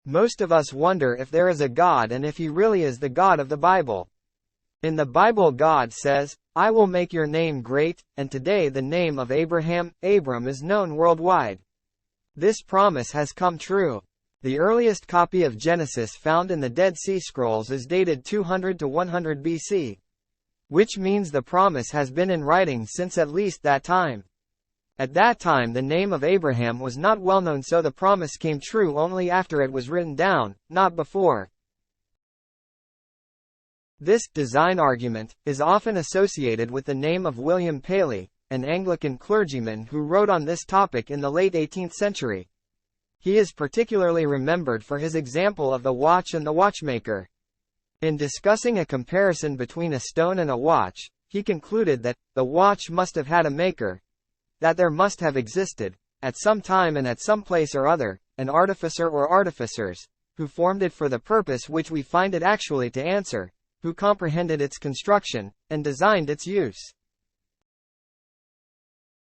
Most of us wonder if there is a God and if he really is the God of the Bible. In the Bible, God says, "I will make your name great," and today the name of Abraham, Abram, is known worldwide. This promise has come true. The earliest copy of Genesis found in the Dead Sea Scrolls is dated 200 to 100 BC, which means the promise has been in writing since at least that time. At that time the name of Abraham was not well known, so the promise came true only after it was written down, not before. This design argument is often associated with the name of William Paley, an Anglican clergyman who wrote on this topic in the late 18th century. He is particularly remembered for his example of the watch and the watchmaker. In discussing a comparison between a stone and a watch, he concluded that the watch must have had a maker, that there must have existed, at some time and at some place or other, an artificer or artificers, who formed it for the purpose which we find it actually to answer, who comprehended its construction, and designed its use.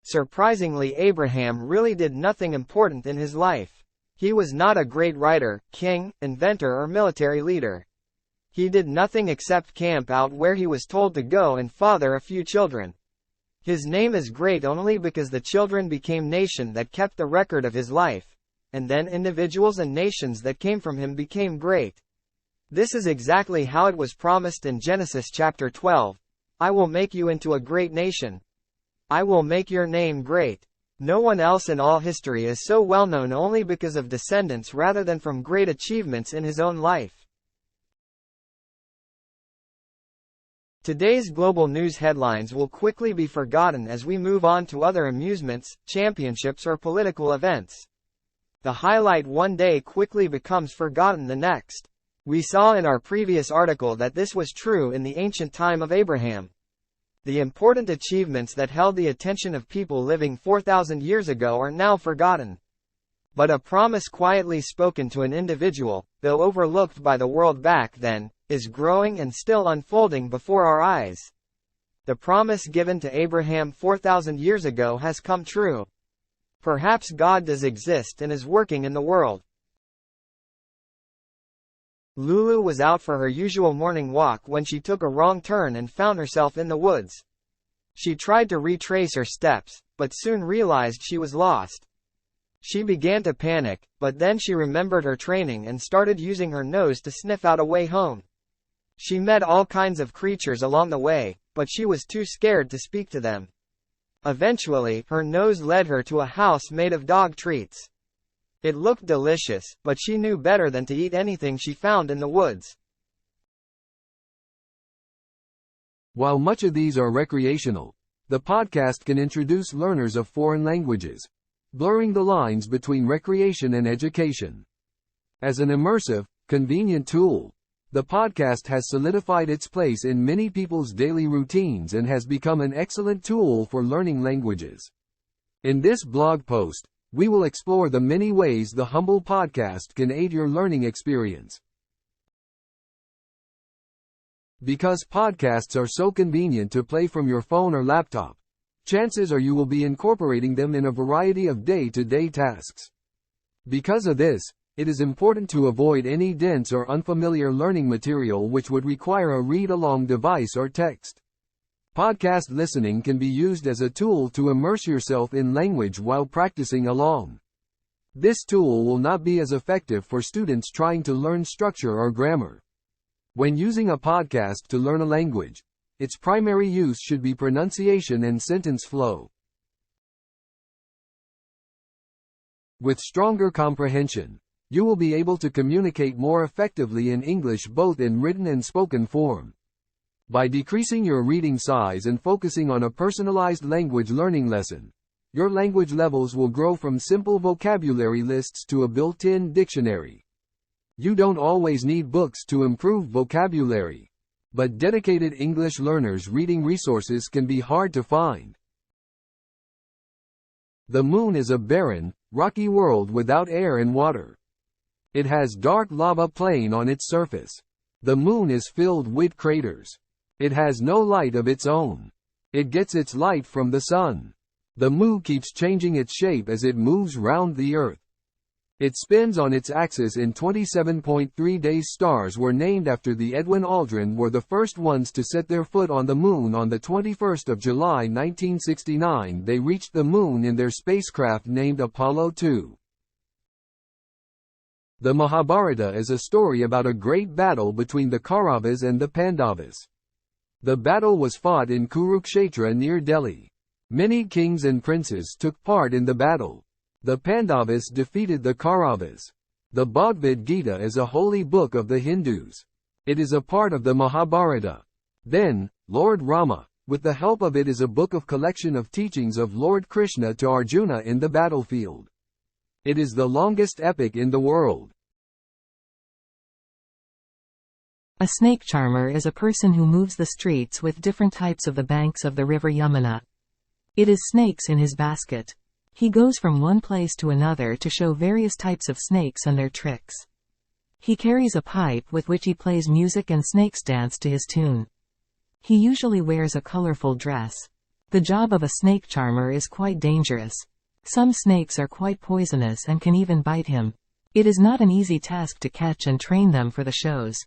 Surprisingly, Abraham really did nothing important in his life. He was not a great writer, king, inventor, or military leader. He did nothing except camp out where he was told to go and father a few children. His name is great only because the children became nation that kept the record of his life, and then individuals and nations that came from him became great. This is exactly how it was promised in Genesis chapter 12. "I will make you into a great nation. I will make your name great." No one else in all history is so well known only because of descendants rather than from great achievements in his own life. Today's global news headlines will quickly be forgotten as we move on to other amusements, championships, or political events. The highlight one day quickly becomes forgotten the next. We saw in our previous article that this was true in the ancient time of Abraham. The important achievements that held the attention of people living 4,000 years ago are now forgotten. But a promise quietly spoken to an individual, though overlooked by the world back then, is growing and still unfolding before our eyes. The promise given to Abraham 4,000 years ago has come true. Perhaps God does exist and is working in the world. Lulu was out for her usual morning walk when she took a wrong turn and found herself in the woods. She tried to retrace her steps, but soon realized she was lost. She began to panic, but then she remembered her training and started using her nose to sniff out a way home. She met all kinds of creatures along the way, but she was too scared to speak to them. Eventually, her nose led her to a house made of dog treats. It looked delicious, but she knew better than to eat anything she found in the woods. While much of these are recreational, the podcast can introduce learners of foreign languages, blurring the lines between recreation and education. As an immersive, convenient tool, the podcast has solidified its place in many people's daily routines and has become an excellent tool for learning languages. In this blog post, we will explore the many ways the humble podcast can aid your learning experience. Because podcasts are so convenient to play from your phone or laptop, chances are you will be incorporating them in a variety of day-to-day tasks. Because of this, it is important to avoid any dense or unfamiliar learning material which would require a read-along device or text. Podcast listening can be used as a tool to immerse yourself in language while practicing along. This tool will not be as effective for students trying to learn structure or grammar. When using a podcast to learn a language, its primary use should be pronunciation and sentence flow. With stronger comprehension, you will be able to communicate more effectively in English both in written and spoken form. By decreasing your reading size and focusing on a personalized language learning lesson, your language levels will grow from simple vocabulary lists to a built-in dictionary. You don't always need books to improve vocabulary, but dedicated English learners' reading resources can be hard to find. The moon is a barren, rocky world without air and water. It has dark lava plain on its surface. The moon is filled with craters. It has no light of its own. It gets its light from the sun. The moon keeps changing its shape as it moves round the earth. It spins on its axis in 27.3 days. Stars were named after the Edwin Aldrin were the first ones to set their foot on the moon on the 21st of July 1969. They reached the moon in their spacecraft named Apollo 2. The Mahabharata is a story about a great battle between the Kauravas and the Pandavas. The battle was fought in Kurukshetra near Delhi. Many kings and princes took part in the battle. The Pandavas defeated the Kauravas. The Bhagavad Gita is a holy book of the Hindus. It is a part of the Mahabharata. Then, Lord Rama, with the help of it, is a book of collection of teachings of Lord Krishna to Arjuna in the battlefield. It is the longest epic in the world. A snake charmer is a person who moves the streets with different types of the banks of the river Yamuna. It is snakes in his basket. He goes from one place to another to show various types of snakes and their tricks. He carries a pipe with which he plays music and snakes dance to his tune. He usually wears a colorful dress. The job of a snake charmer is quite dangerous. Some snakes are quite poisonous and can even bite him. It is not an easy task to catch and train them for the shows.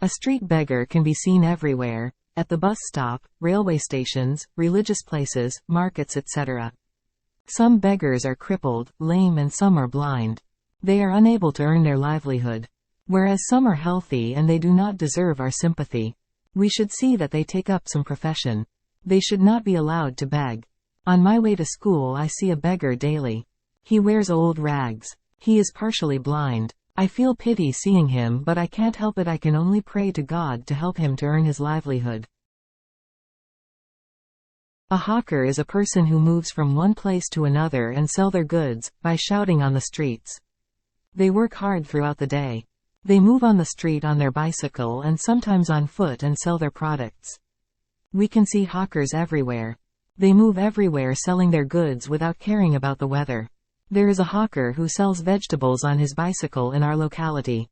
A street beggar can be seen everywhere, at the bus stop, railway stations, religious places, markets, etc. Some beggars are crippled, lame, and some are blind. They are unable to earn their livelihood. Whereas some are healthy and they do not deserve our sympathy. We should see that they take up some profession. They should not be allowed to beg. On my way to school I see a beggar daily. He wears old rags. He is partially blind. I feel pity seeing him, but I can't help it. I can only pray to God to help him to earn his livelihood. A hawker is a person who moves from one place to another and sell their goods, by shouting on the streets. They work hard throughout the day. They move on the street on their bicycle and sometimes on foot and sell their products. We can see hawkers everywhere. They move everywhere selling their goods without caring about the weather. There is a hawker who sells vegetables on his bicycle in our locality.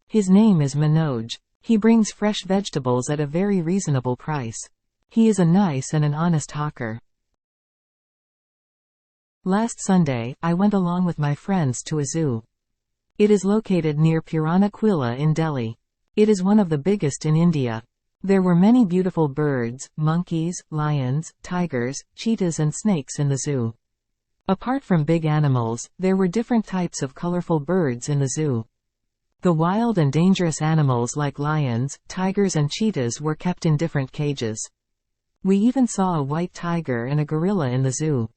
His name is Manoj. He brings fresh vegetables at a very reasonable price. He is a nice and an honest hawker. Last Sunday, I went along with my friends to a zoo. It is located near Purana Quilla in Delhi. It is one of the biggest in India. There were many beautiful birds, monkeys, lions, tigers, cheetahs and snakes in the zoo. Apart from big animals, there were different types of colorful birds in the zoo. The wild and dangerous animals like lions, tigers and cheetahs were kept in different cages. We even saw a white tiger and a gorilla in the zoo.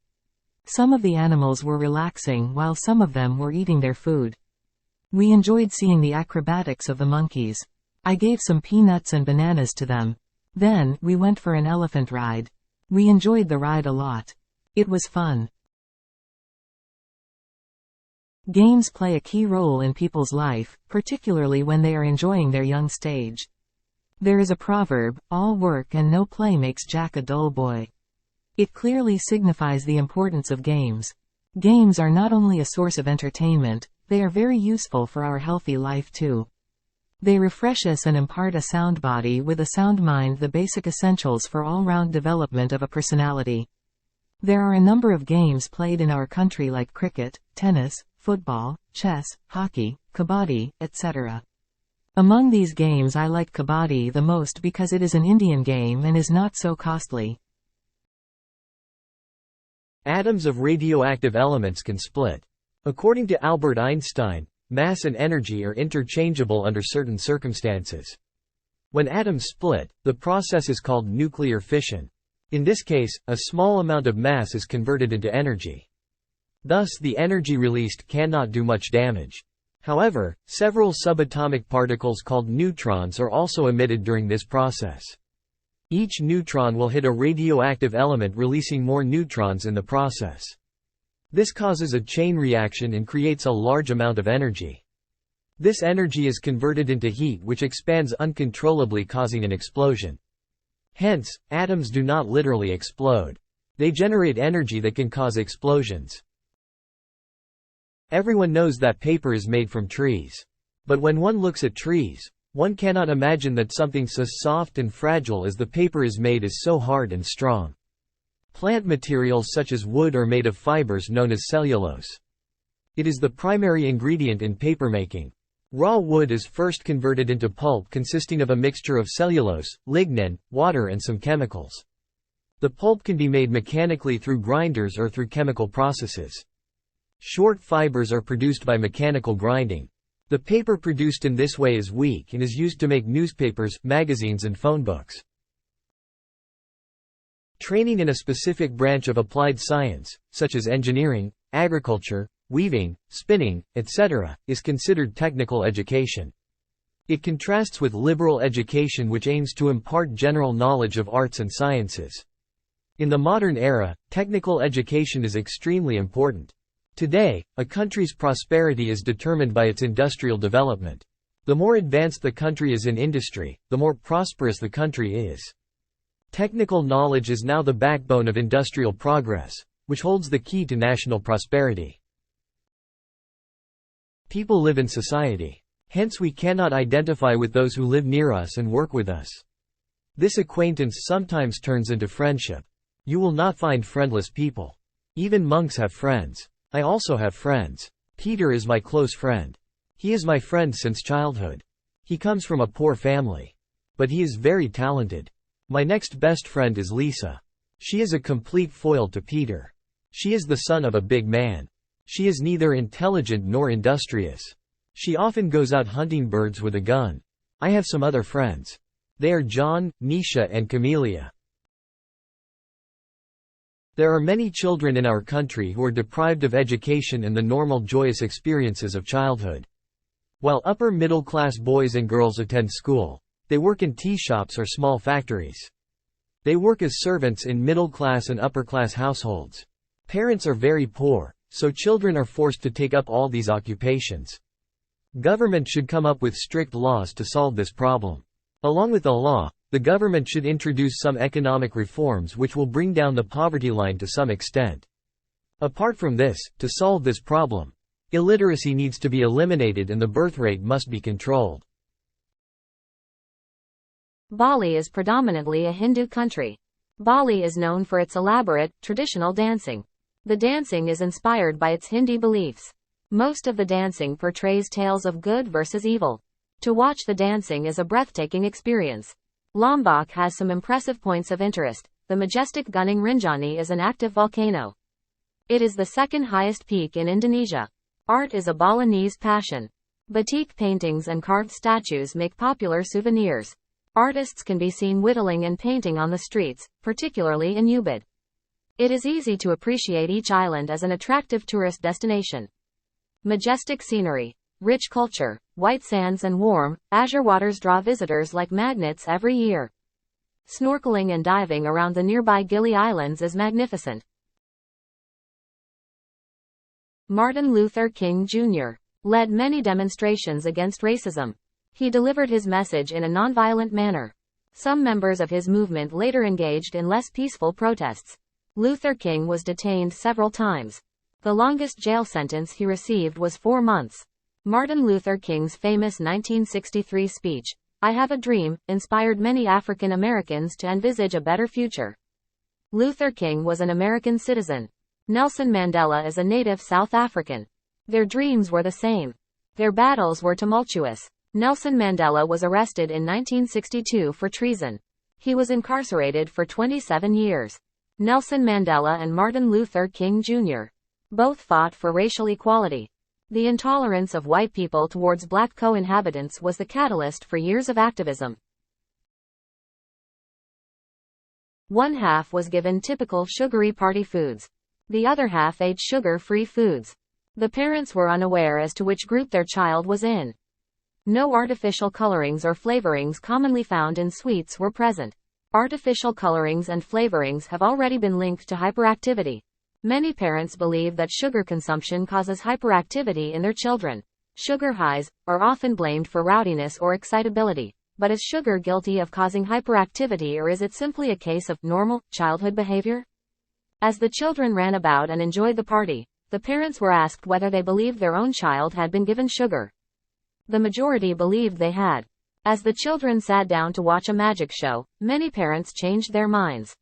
Some of the animals were relaxing while some of them were eating their food. We enjoyed seeing the acrobatics of the monkeys. I gave some peanuts and bananas to them. Then, we went for an elephant ride. We enjoyed the ride a lot. It was fun. Games play a key role in people's life, particularly when they are enjoying their young stage. There is a proverb, all work and no play makes Jack a dull boy. It clearly signifies the importance of games. Games are not only a source of entertainment, they are very useful for our healthy life too. They refresh us and impart a sound body with a sound mind, the basic essentials for all-round development of a personality. There are a number of games played in our country like cricket, tennis, football, chess, hockey, kabaddi, etc. Among these games I like kabaddi the most because it is an Indian game and is not so costly. Atoms of radioactive elements can split. According to Albert Einstein, mass and energy are interchangeable under certain circumstances. When atoms split, the process is called nuclear fission. In this case, a small amount of mass is converted into energy. Thus, the energy released cannot do much damage. However, several subatomic particles called neutrons are also emitted during this process. Each neutron will hit a radioactive element, releasing more neutrons in the process. This causes a chain reaction and creates a large amount of energy. This energy is converted into heat, which expands uncontrollably, causing an explosion. Hence, atoms do not literally explode. They generate energy that can cause explosions. Everyone knows that paper is made from trees. But when one looks at trees, one cannot imagine that something so soft and fragile as the paper is made is so hard and strong. Plant materials such as wood are made of fibers known as cellulose. It is the primary ingredient in papermaking. Raw wood is first converted into pulp consisting of a mixture of cellulose, lignin, water and some chemicals. The pulp can be made mechanically through grinders or through chemical processes. Short fibers are produced by mechanical grinding. The paper produced in this way is weak and is used to make newspapers, magazines and phone books. Training in a specific branch of applied science, such as engineering, agriculture, weaving, spinning, etc., is considered technical education. It contrasts with liberal education which aims to impart general knowledge of arts and sciences. In the modern era, technical education is extremely important. Today, a country's prosperity is determined by its industrial development. The more advanced the country is in industry, the more prosperous the country is. Technical knowledge is now the backbone of industrial progress, which holds the key to national prosperity. People live in society. Hence we cannot identify with those who live near us and work with us. This acquaintance sometimes turns into friendship. You will not find friendless people. Even monks have friends. I also have friends. Peter is my close friend. He is my friend since childhood. He comes from a poor family. But he is very talented. My next best friend is Lisa. She is a complete foil to Peter. She is the son of a big man. She is neither intelligent nor industrious. She often goes out hunting birds with a gun. I have some other friends. They are John, Nisha and Camellia. There are many children in our country who are deprived of education and the normal joyous experiences of childhood. While upper middle class boys and girls attend school, they work in tea shops or small factories. They work as servants in middle class and upper class households. Parents are very poor, so children are forced to take up all these occupations. Government should come up with strict laws to solve this problem. Along with the law, the government should introduce some economic reforms which will bring down the poverty line to some extent. Apart from this, to solve this problem, illiteracy needs to be eliminated and the birth rate must be controlled. Bali is predominantly a Hindu country. Bali is known for its elaborate, traditional dancing. The dancing is inspired by its Hindi beliefs. Most of the dancing portrays tales of good versus evil. To watch the dancing is a breathtaking experience. Lombok has some impressive points of interest. The majestic Gunung Rinjani is an active volcano. It is the second highest peak in Indonesia. Art is a Balinese passion. Batik paintings and carved statues make popular souvenirs. Artists can be seen whittling and painting on the streets, particularly in Ubud. It is easy to appreciate each island as an attractive tourist destination. Majestic scenery, rich culture, white sands and warm, azure waters draw visitors like magnets every year. Snorkeling and diving around the nearby Gili Islands is magnificent. Martin Luther King Jr. led many demonstrations against racism. He delivered his message in a nonviolent manner. Some members of his movement later engaged in less peaceful protests. Luther King was detained several times. The longest jail sentence he received was 4 months. Martin Luther King's famous 1963 speech, "I Have a Dream," inspired many African Americans to envisage a better future. Luther King was an American citizen. Nelson Mandela is a native South African. Their dreams were the same. Their battles were tumultuous. Nelson Mandela was arrested in 1962 for treason. He was incarcerated for 27 years. Nelson Mandela and Martin Luther King Jr. both fought for racial equality. The intolerance of white people towards black co-inhabitants was the catalyst for years of activism. One half was given typical sugary party foods. The other half ate sugar-free foods. The parents were unaware as to which group their child was in. No artificial colorings or flavorings commonly found in sweets were present. Artificial colorings and flavorings have already been linked to hyperactivity. Many parents believe that sugar consumption causes hyperactivity in their children. Sugar highs are often blamed for rowdiness or excitability. But is sugar guilty of causing hyperactivity, or is it simply a case of normal childhood behavior? As the children ran about and enjoyed the party, the parents were asked whether they believed their own child had been given sugar. The majority believed they had. As the children sat down to watch a magic show, many parents changed their minds.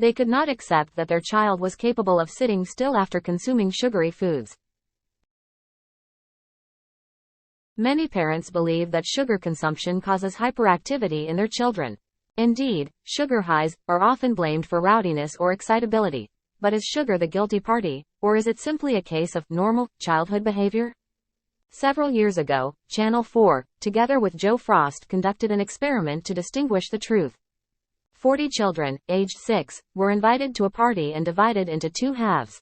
They could not accept that their child was capable of sitting still after consuming sugary foods. Many parents believe that sugar consumption causes hyperactivity in their children. Indeed, sugar highs are often blamed for rowdiness or excitability. But is sugar the guilty party, or is it simply a case of normal childhood behavior? Several years ago, Channel 4, together with Joe Frost, conducted an experiment to distinguish the truth. 40 children, aged 6, were invited to a party and divided into two halves.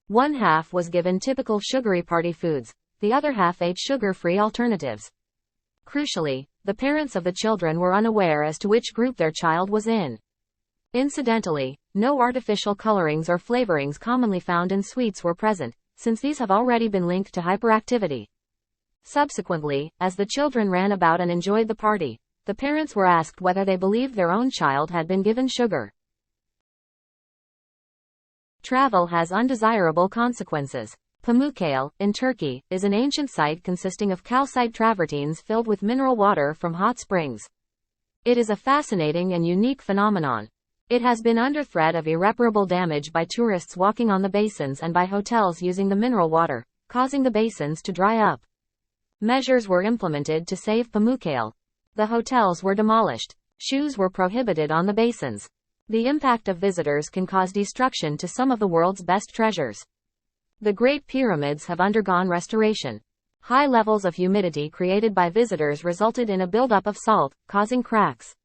One half was given typical sugary party foods, the other half ate sugar-free alternatives. Crucially, the parents of the children were unaware as to which group their child was in. Incidentally, no artificial colorings or flavorings commonly found in sweets were present, since these have already been linked to hyperactivity. Subsequently, as the children ran about and enjoyed the party, the parents were asked whether they believed their own child had been given sugar. Travel has undesirable consequences. Pamukkale, in Turkey, is an ancient site consisting of calcite travertines filled with mineral water from hot springs. It is a fascinating and unique phenomenon. It has been under threat of irreparable damage by tourists walking on the basins and by hotels using the mineral water, causing the basins to dry up. Measures were implemented to save Pamukkale. The hotels were demolished. Shoes were prohibited on the basins. The impact of visitors can cause destruction to some of the world's best treasures. The Great Pyramids have undergone restoration. High levels of humidity created by visitors resulted in a buildup of salt, causing cracks.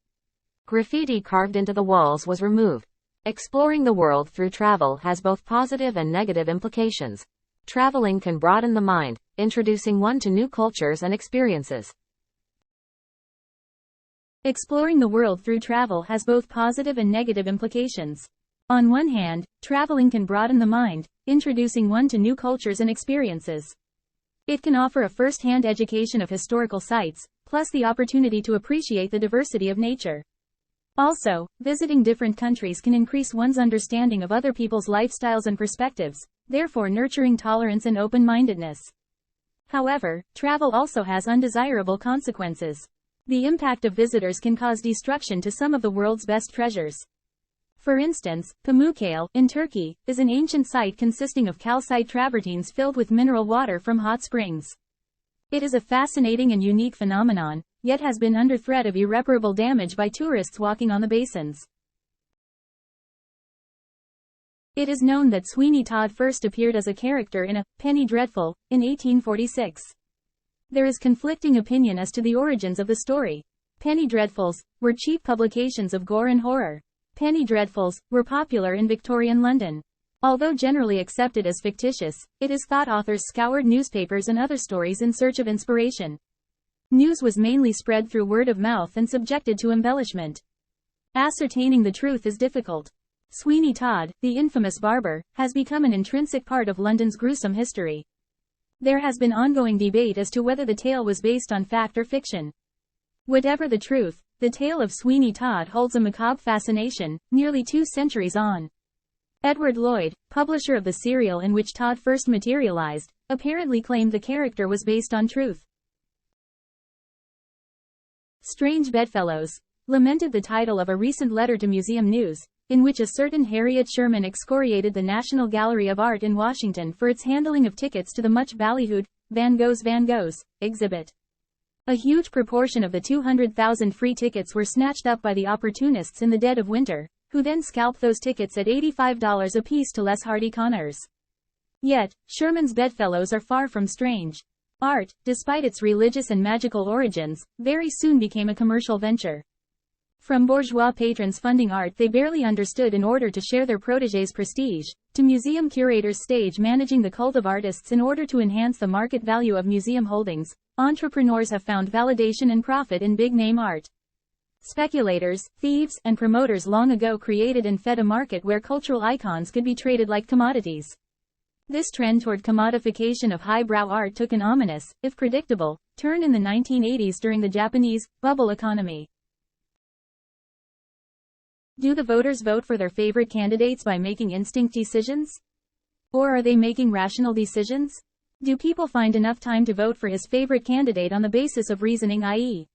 Graffiti carved into the walls was removed. Exploring the world through travel has both positive and negative implications. Traveling can broaden the mind, introducing one to new cultures and experiences. Exploring the world through travel has both positive and negative implications. On one hand, traveling can broaden the mind, introducing one to new cultures and experiences. It can offer a first-hand education of historical sites, plus the opportunity to appreciate the diversity of nature. Also, visiting different countries can increase one's understanding of other people's lifestyles and perspectives, therefore nurturing tolerance and open-mindedness. However, travel also has undesirable consequences. The impact of visitors can cause destruction to some of the world's best treasures. For instance, Pamukkale, in Turkey, is an ancient site consisting of calcite travertines filled with mineral water from hot springs. It is a fascinating and unique phenomenon, yet has been under threat of irreparable damage by tourists walking on the basins. It is known that Sweeney Todd first appeared as a character in a Penny Dreadful in 1846. There is conflicting opinion as to the origins of the story. Penny Dreadfuls were cheap publications of gore and horror. Penny Dreadfuls were popular in Victorian London. Although generally accepted as fictitious, it is thought authors scoured newspapers and other stories in search of inspiration. News was mainly spread through word of mouth and subjected to embellishment. Ascertaining the truth is difficult. Sweeney Todd, the infamous barber, has become an intrinsic part of London's gruesome history. There has been ongoing debate as to whether the tale was based on fact or fiction. Whatever the truth, the tale of Sweeney Todd holds a macabre fascination, nearly 2 centuries on. Edward Lloyd, publisher of the serial in which Todd first materialized, apparently claimed the character was based on truth. Strange Bedfellows lamented the title of a recent letter to Museum News, in which a certain Harriet Sherman excoriated the National Gallery of Art in Washington for its handling of tickets to the much ballyhooed Van Gogh's exhibit. A huge proportion of the 200,000 free tickets were snatched up by the opportunists in the dead of winter, who then scalped those tickets at $85 apiece to less hardy conners. Yet, Sherman's bedfellows are far from strange. Art, despite its religious and magical origins, very soon became a commercial venture. From bourgeois patrons funding art they barely understood in order to share their protégés' prestige, to museum curators stage managing the cult of artists in order to enhance the market value of museum holdings, entrepreneurs have found validation and profit in big-name art. Speculators, thieves, and promoters long ago created and fed a market where cultural icons could be traded like commodities. This trend toward commodification of highbrow art took an ominous, if predictable, turn in the 1980s during the Japanese bubble economy. Do the voters vote for their favorite candidates by making instinct decisions? Or are they making rational decisions? Do people find enough time to vote for his favorite candidate on the basis of reasoning, i.e.,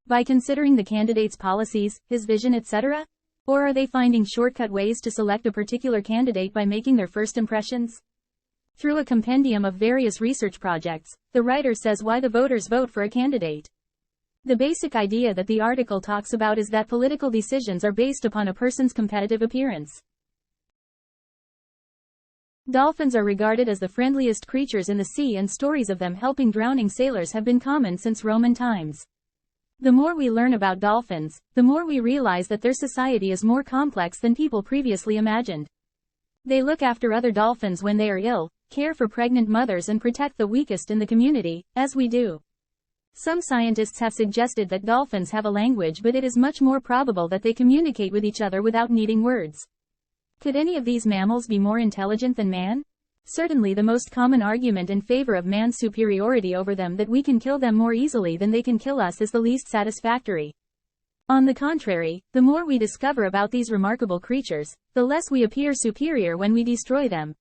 by considering the candidate's policies, his vision, etc.? Or are they finding shortcut ways to select a particular candidate by making their first impressions? Through a compendium of various research projects, the writer says why the voters vote for a candidate. The basic idea that the article talks about is that political decisions are based upon a person's competitive appearance. Dolphins are regarded as the friendliest creatures in the sea, and stories of them helping drowning sailors have been common since Roman times. The more we learn about dolphins, the more we realize that their society is more complex than people previously imagined. They look after other dolphins when they are ill, care for pregnant mothers, and protect the weakest in the community, as we do. Some scientists have suggested that dolphins have a language, but it is much more probable that they communicate with each other without needing words. Could any of these mammals be more intelligent than man? Certainly the most common argument in favor of man's superiority over them, that we can kill them more easily than they can kill us, is the least satisfactory. On the contrary, the more we discover about these remarkable creatures, the less we appear superior when we destroy them.